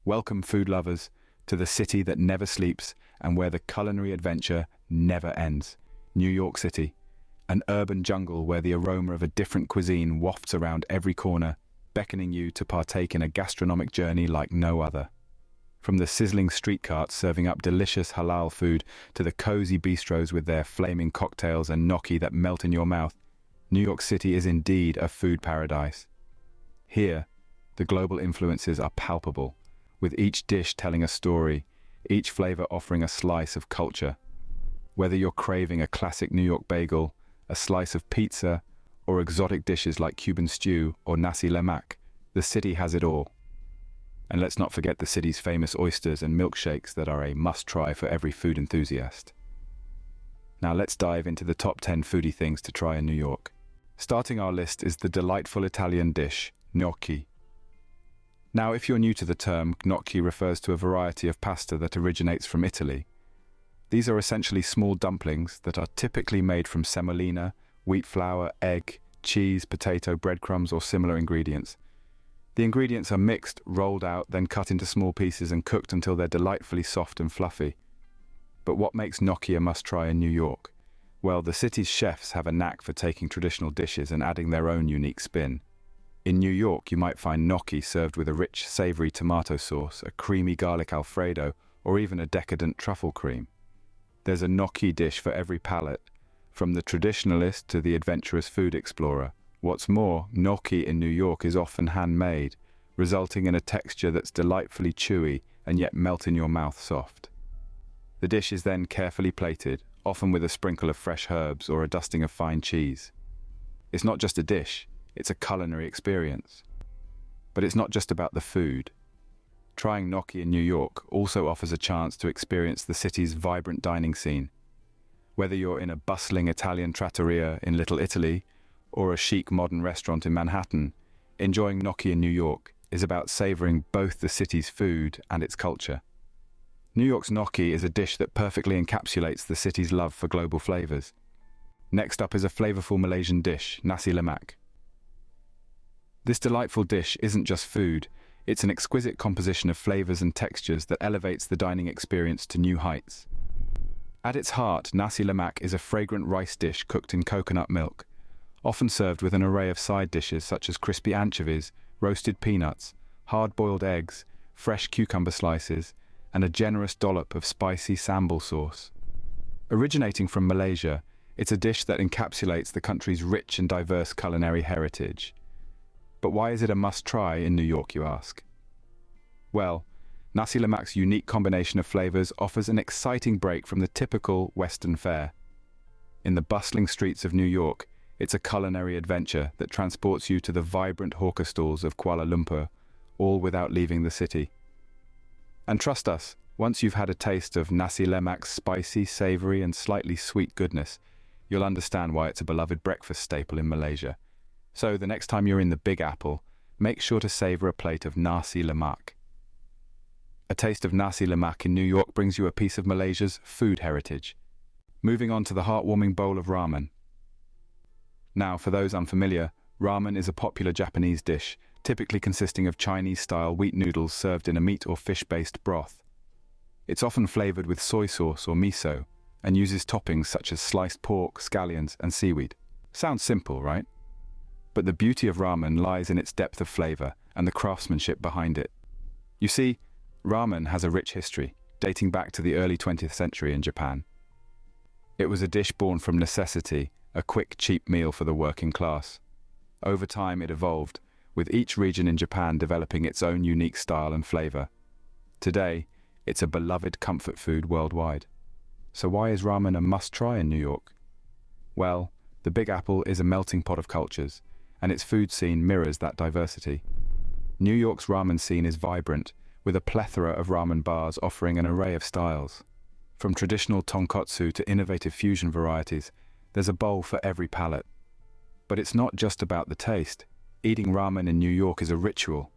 Welcome, food lovers, to the city that never sleeps and where the culinary adventure never ends. New York City, an urban jungle where the aroma of a different cuisine wafts around every corner, beckoning you to partake in a gastronomic journey like no other. From the sizzling street carts serving up delicious halal food to the cozy bistros with their flaming cocktails and gnocchi that melt in your mouth, New York City is indeed a food paradise. Here, the global influences are palpable, with each dish telling a story, each flavor offering a slice of culture. Whether you're craving a classic New York bagel, a slice of pizza, or exotic dishes like Cuban stew or nasi lemak, the city has it all. And let's not forget the city's famous oysters and milkshakes that are a must-try for every food enthusiast. Now let's dive into the top 10 foodie things to try in New York. Starting our list is the delightful Italian dish, gnocchi. Now, if you're new to the term, gnocchi refers to a variety of pasta that originates from Italy. These are essentially small dumplings that are typically made from semolina, wheat flour, egg, cheese, potato, breadcrumbs, or similar ingredients. The ingredients are mixed, rolled out, then cut into small pieces and cooked until they're delightfully soft and fluffy. But what makes gnocchi a must-try in New York? Well, the city's chefs have a knack for taking traditional dishes and adding their own unique spin. In New York, you might find gnocchi served with a rich, savory tomato sauce, a creamy garlic Alfredo, or even a decadent truffle cream. There's a gnocchi dish for every palate, from the traditionalist to the adventurous food explorer. What's more, gnocchi in New York is often handmade, resulting in a texture that's delightfully chewy and yet melt in your mouth soft. The dish is then carefully plated, often with a sprinkle of fresh herbs or a dusting of fine cheese. It's not just a dish, it's a culinary experience. But it's not just about the food. Trying gnocchi in New York also offers a chance to experience the city's vibrant dining scene. Whether you're in a bustling Italian trattoria in Little Italy or a chic modern restaurant in Manhattan, enjoying gnocchi in New York is about savoring both the city's food and its culture. New York's gnocchi is a dish that perfectly encapsulates the city's love for global flavors. Next up is a flavorful Malaysian dish, nasi lemak. This delightful dish isn't just food, it's an exquisite composition of flavors and textures that elevates the dining experience to new heights. At its heart, nasi lemak is a fragrant rice dish cooked in coconut milk, often served with an array of side dishes such as crispy anchovies, roasted peanuts, hard-boiled eggs, fresh cucumber slices, and a generous dollop of spicy sambal sauce. Originating from Malaysia, it's a dish that encapsulates the country's rich and diverse culinary heritage. But why is it a must-try in New York, you ask? Well, nasi lemak's unique combination of flavors offers an exciting break from the typical Western fare. In the bustling streets of New York, it's a culinary adventure that transports you to the vibrant hawker stalls of Kuala Lumpur, all without leaving the city. And trust us, once you've had a taste of nasi lemak's spicy, savory, and slightly sweet goodness, you'll understand why it's a beloved breakfast staple in Malaysia. So the next time you're in the Big Apple, make sure to savor a plate of nasi lemak. A taste of nasi lemak in New York brings you a piece of Malaysia's food heritage. Moving on to the heartwarming bowl of ramen. Now, for those unfamiliar, ramen is a popular Japanese dish, typically consisting of Chinese-style wheat noodles served in a meat or fish-based broth. It's often flavored with soy sauce or miso, and uses toppings such as sliced pork, scallions, and seaweed. Sounds simple, right? But the beauty of ramen lies in its depth of flavor and the craftsmanship behind it. You see, ramen has a rich history, dating back to the early 20th century in Japan. It was a dish born from necessity, a quick, cheap meal for the working class. Over time, it evolved, with each region in Japan developing its own unique style and flavor. Today, it's a beloved comfort food worldwide. So why is ramen a must-try in New York? Well, the Big Apple is a melting pot of cultures, and its food scene mirrors that diversity. New York's ramen scene is vibrant, with a plethora of ramen bars offering an array of styles. From traditional tonkotsu to innovative fusion varieties, there's a bowl for every palate. But it's not just about the taste. Eating ramen in New York is a ritual.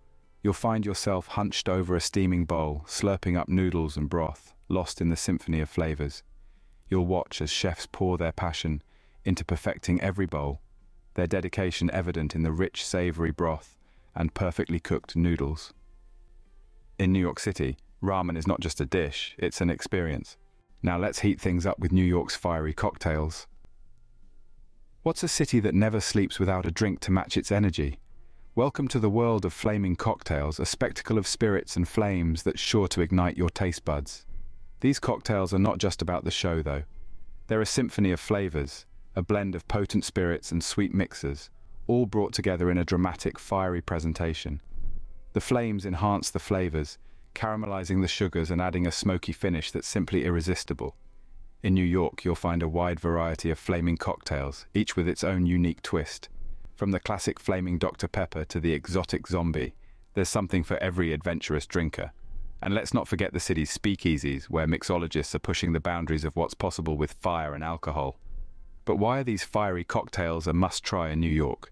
You'll find yourself hunched over a steaming bowl, slurping up noodles and broth, lost in the symphony of flavors. You'll watch as chefs pour their passion into perfecting every bowl, their dedication evident in the rich, savory broth and perfectly cooked noodles. In New York City, ramen is not just a dish, it's an experience. Now let's heat things up with New York's fiery cocktails. What's a city that never sleeps without a drink to match its energy? Welcome to the world of flaming cocktails, a spectacle of spirits and flames that's sure to ignite your taste buds. These cocktails are not just about the show, though. They're a symphony of flavors, a blend of potent spirits and sweet mixers, all brought together in a dramatic, fiery presentation. The flames enhance the flavors, caramelizing the sugars and adding a smoky finish that's simply irresistible. In New York, you'll find a wide variety of flaming cocktails, each with its own unique twist. From the classic flaming Dr. Pepper to the exotic zombie, there's something for every adventurous drinker. And let's not forget the city's speakeasies, where mixologists are pushing the boundaries of what's possible with fire and alcohol. But why are these fiery cocktails a must-try in New York?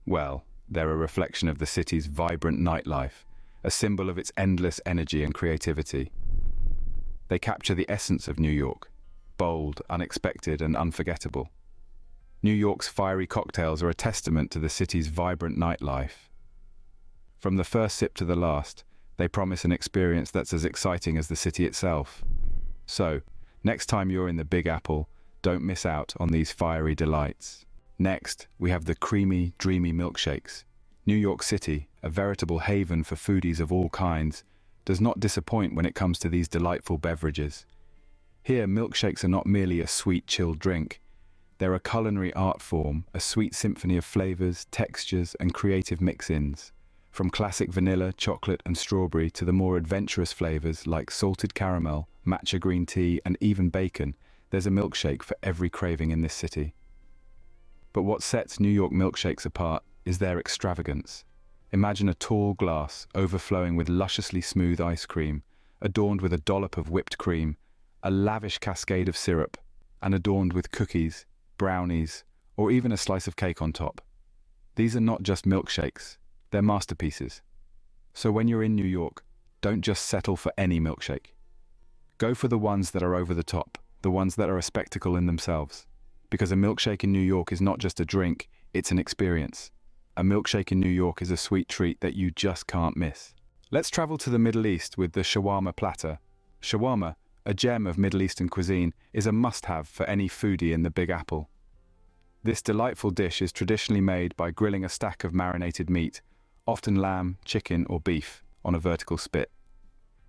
Well, they're a reflection of the city's vibrant nightlife, a symbol of its endless energy and creativity. They capture the essence of New York, bold, unexpected, and unforgettable. New York's fiery cocktails are a testament to the city's vibrant nightlife. From the first sip to the last, they promise an experience that's as exciting as the city itself. So, next time you're in the Big Apple, don't miss out on these fiery delights. Next, we have the creamy, dreamy milkshakes. New York City, a veritable haven for foodies of all kinds, does not disappoint when it comes to these delightful beverages. Here, milkshakes are not merely a sweet, chilled drink. They're a culinary art form, a sweet symphony of flavors, textures, and creative mix-ins. From classic vanilla, chocolate, and strawberry to the more adventurous flavors like salted caramel, matcha green tea, and even bacon, there's a milkshake for every craving in this city. But what sets New York milkshakes apart is their extravagance. Imagine a tall glass overflowing with lusciously smooth ice cream, adorned with a dollop of whipped cream, a lavish cascade of syrup, and adorned with cookies, brownies, or even a slice of cake on top. These are not just milkshakes, they're masterpieces. So when you're in New York, don't just settle for any milkshake. Go for the ones that are over the top, the ones that are a spectacle in themselves. Because a milkshake in New York is not just a drink, it's an experience. A milkshake in New York is a sweet treat that you just can't miss. Let's travel to the Middle East with the shawarma platter. Shawarma, a gem of Middle Eastern cuisine, is a must-have for any foodie in the Big Apple. This delightful dish is traditionally made by grilling a stack of marinated meat, often lamb, chicken, or beef, on a vertical spit.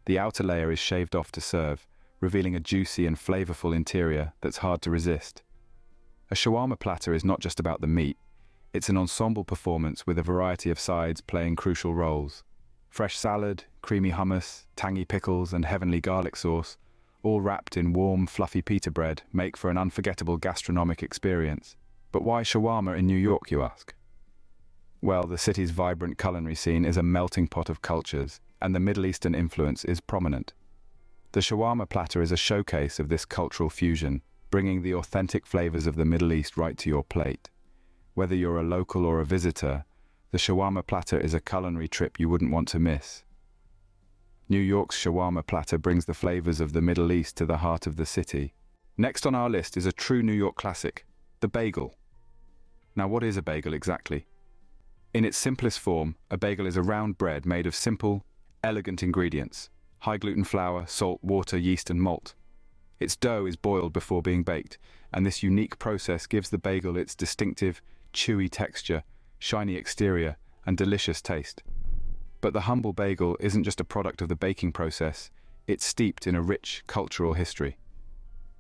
The outer layer is shaved off to serve, revealing a juicy and flavorful interior that's hard to resist. A shawarma platter is not just about the meat, it's an ensemble performance with a variety of sides playing crucial roles. Fresh salad, creamy hummus, tangy pickles, and heavenly garlic sauce, all wrapped in warm, fluffy pita bread, make for an unforgettable gastronomic experience. But why shawarma in New York, you ask? Well, the city's vibrant culinary scene is a melting pot of cultures, and the Middle Eastern influence is prominent. The shawarma platter is a showcase of this cultural fusion, bringing the authentic flavors of the Middle East right to your plate. Whether you're a local or a visitor, the shawarma platter is a culinary trip you wouldn't want to miss. New York's shawarma platter brings the flavors of the Middle East to the heart of the city. Next on our list is a true New York classic, the bagel. Now, what is a bagel exactly? In its simplest form, a bagel is a round bread made of simple, elegant ingredients: high-gluten flour, salt, water, yeast, and malt. Its dough is boiled before being baked, and this unique process gives the bagel its distinctive, chewy texture, shiny exterior, and delicious taste. But the humble bagel isn't just a product of the baking process, it's steeped in a rich cultural history.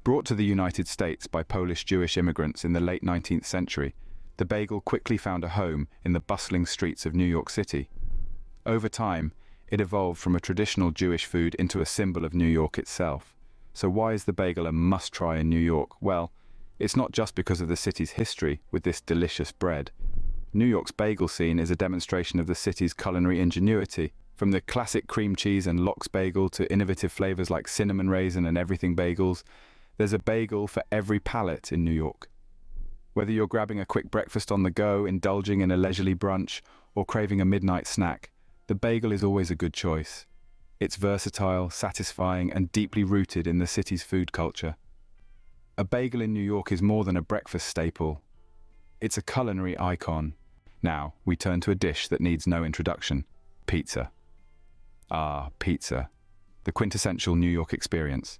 Brought to the United States by Polish Jewish immigrants in the late 19th century, the bagel quickly found a home in the bustling streets of New York City. Over time, it evolved from a traditional Jewish food into a symbol of New York itself. So why is the bagel a must-try in New York? Well, it's not just because of the city's history with this delicious bread. New York's bagel scene is a demonstration of the city's culinary ingenuity. From the classic cream cheese and lox bagel to innovative flavors like cinnamon raisin and everything bagels, there's a bagel for every palate in New York. Whether you're grabbing a quick breakfast on the go, indulging in a leisurely brunch, or craving a midnight snack, the bagel is always a good choice. It's versatile, satisfying, and deeply rooted in the city's food culture. A bagel in New York is more than a breakfast staple. It's a culinary icon. Now, we turn to a dish that needs no introduction: pizza. Ah, pizza. The quintessential New York experience.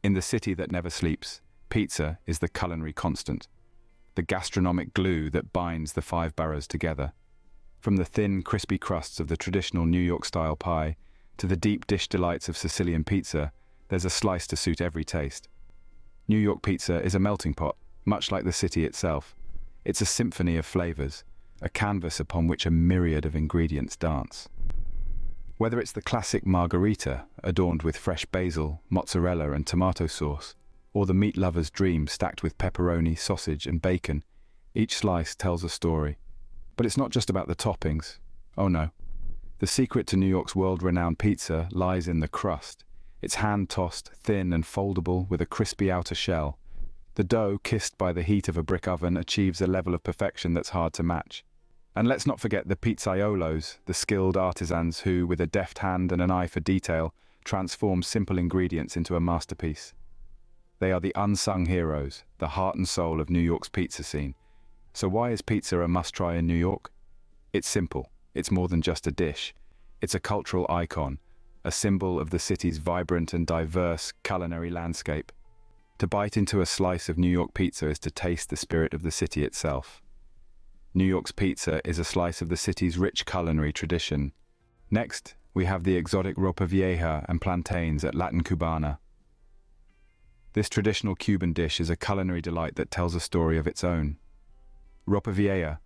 In the city that never sleeps, pizza is the culinary constant, the gastronomic glue that binds the five boroughs together. From the thin, crispy crusts of the traditional New York-style pie to the deep dish delights of Sicilian pizza, there's a slice to suit every taste. New York pizza is a melting pot, much like the city itself. It's a symphony of flavors, a canvas upon which a myriad of ingredients dance. Whether it's the classic margherita, adorned with fresh basil, mozzarella and tomato sauce, or the meat lover's dream stacked with pepperoni, sausage and bacon, each slice tells a story. But it's not just about the toppings. Oh no. The secret to New York's world-renowned pizza lies in the crust. It's hand-tossed, thin and foldable with a crispy outer shell. The dough, kissed by the heat of a brick oven, achieves a level of perfection that's hard to match. And let's not forget the pizzaiolos, the skilled artisans who, with a deft hand and an eye for detail, transform simple ingredients into a masterpiece. They are the unsung heroes, the heart and soul of New York's pizza scene. So why is pizza a must-try in New York? It's simple. It's more than just a dish. It's a cultural icon, a symbol of the city's vibrant and diverse culinary landscape. To bite into a slice of New York pizza is to taste the spirit of the city itself. New York's pizza is a slice of the city's rich culinary tradition. Next, we have the exotic ropa vieja and plantains at Latin Cubana. This traditional Cuban dish is a culinary delight that tells a story of its own. Ropa vieja,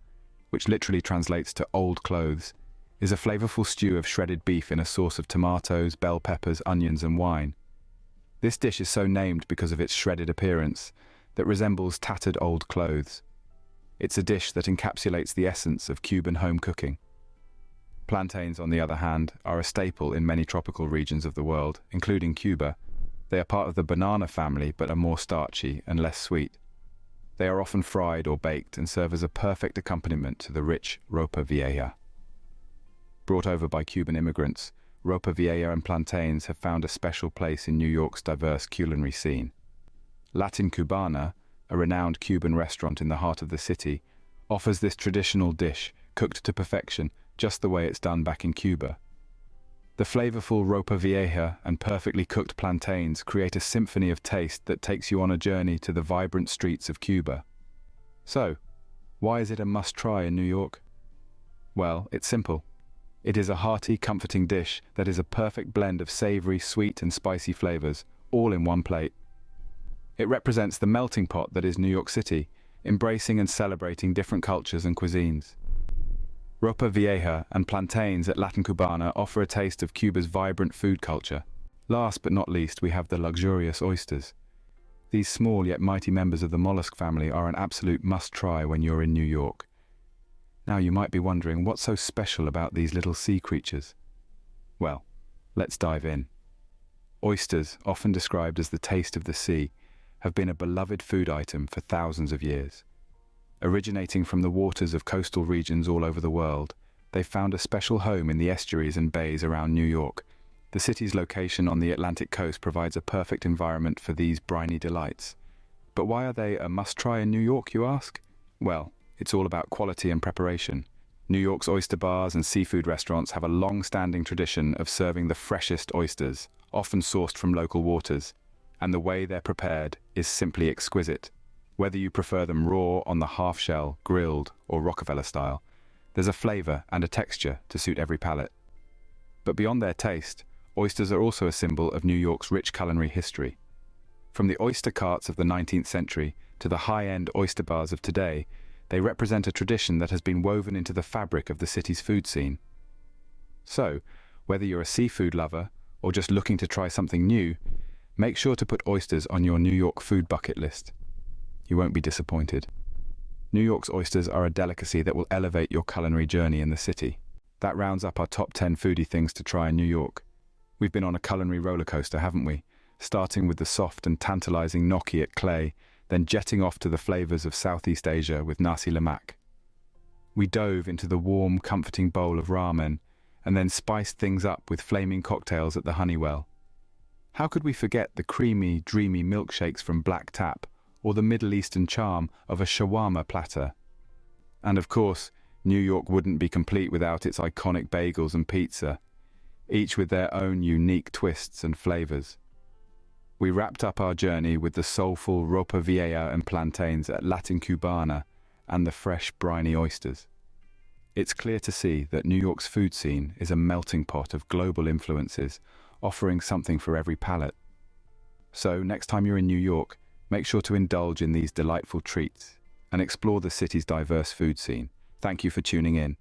which literally translates to old clothes, is a flavorful stew of shredded beef in a sauce of tomatoes, bell peppers, onions and wine. This dish is so named because of its shredded appearance that resembles tattered old clothes. It's a dish that encapsulates the essence of Cuban home cooking. Plantains, on the other hand, are a staple in many tropical regions of the world, including Cuba. They are part of the banana family but are more starchy and less sweet. They are often fried or baked and serve as a perfect accompaniment to the rich ropa vieja. Brought over by Cuban immigrants, ropa vieja and plantains have found a special place in New York's diverse culinary scene. Latin Cubana, a renowned Cuban restaurant in the heart of the city, offers this traditional dish, cooked to perfection, just the way it's done back in Cuba. The flavorful ropa vieja and perfectly cooked plantains create a symphony of taste that takes you on a journey to the vibrant streets of Cuba. So, why is it a must-try in New York? Well, it's simple. It is a hearty, comforting dish that is a perfect blend of savory, sweet and spicy flavors, all in one plate. It represents the melting pot that is New York City, embracing and celebrating different cultures and cuisines. Ropa vieja and plantains at Latin Cubana offer a taste of Cuba's vibrant food culture. Last but not least, we have the luxurious oysters. These small yet mighty members of the mollusk family are an absolute must-try when you're in New York. Now you might be wondering, what's so special about these little sea creatures? Well, let's dive in. Oysters, often described as the taste of the sea, have been a beloved food item for thousands of years. Originating from the waters of coastal regions all over the world, they've found a special home in the estuaries and bays around New York. The city's location on the Atlantic coast provides a perfect environment for these briny delights. But why are they a must-try in New York, you ask? Well, it's all about quality and preparation. New York's oyster bars and seafood restaurants have a long-standing tradition of serving the freshest oysters, often sourced from local waters, and the way they're prepared is simply exquisite. Whether you prefer them raw, on the half-shell, grilled, or Rockefeller style, there's a flavor and a texture to suit every palate. But beyond their taste, oysters are also a symbol of New York's rich culinary history. From the oyster carts of the 19th century to the high-end oyster bars of today, they represent a tradition that has been woven into the fabric of the city's food scene. So, whether you're a seafood lover or just looking to try something new, make sure to put oysters on your New York food bucket list. You won't be disappointed. New York's oysters are a delicacy that will elevate your culinary journey in the city. That rounds up our top 10 foodie things to try in New York. We've been on a culinary roller coaster, haven't we? Starting with the soft and tantalizing gnocchi at Clay, then jetting off to the flavors of Southeast Asia with nasi lemak. We dove into the warm, comforting bowl of ramen, and then spiced things up with flaming cocktails at the Honeywell. How could we forget the creamy, dreamy milkshakes from Black Tap, or the Middle Eastern charm of a shawarma platter? And of course, New York wouldn't be complete without its iconic bagels and pizza. each with their own unique twists and flavors. We wrapped up our journey with the soulful ropa vieja and plantains at Latin Cubana and the fresh, briny oysters. It's clear to see that New York's food scene is a melting pot of global influences, offering something for every palate. So, next time you're in New York, make sure to indulge in these delightful treats and explore the city's diverse food scene. Thank you for tuning in.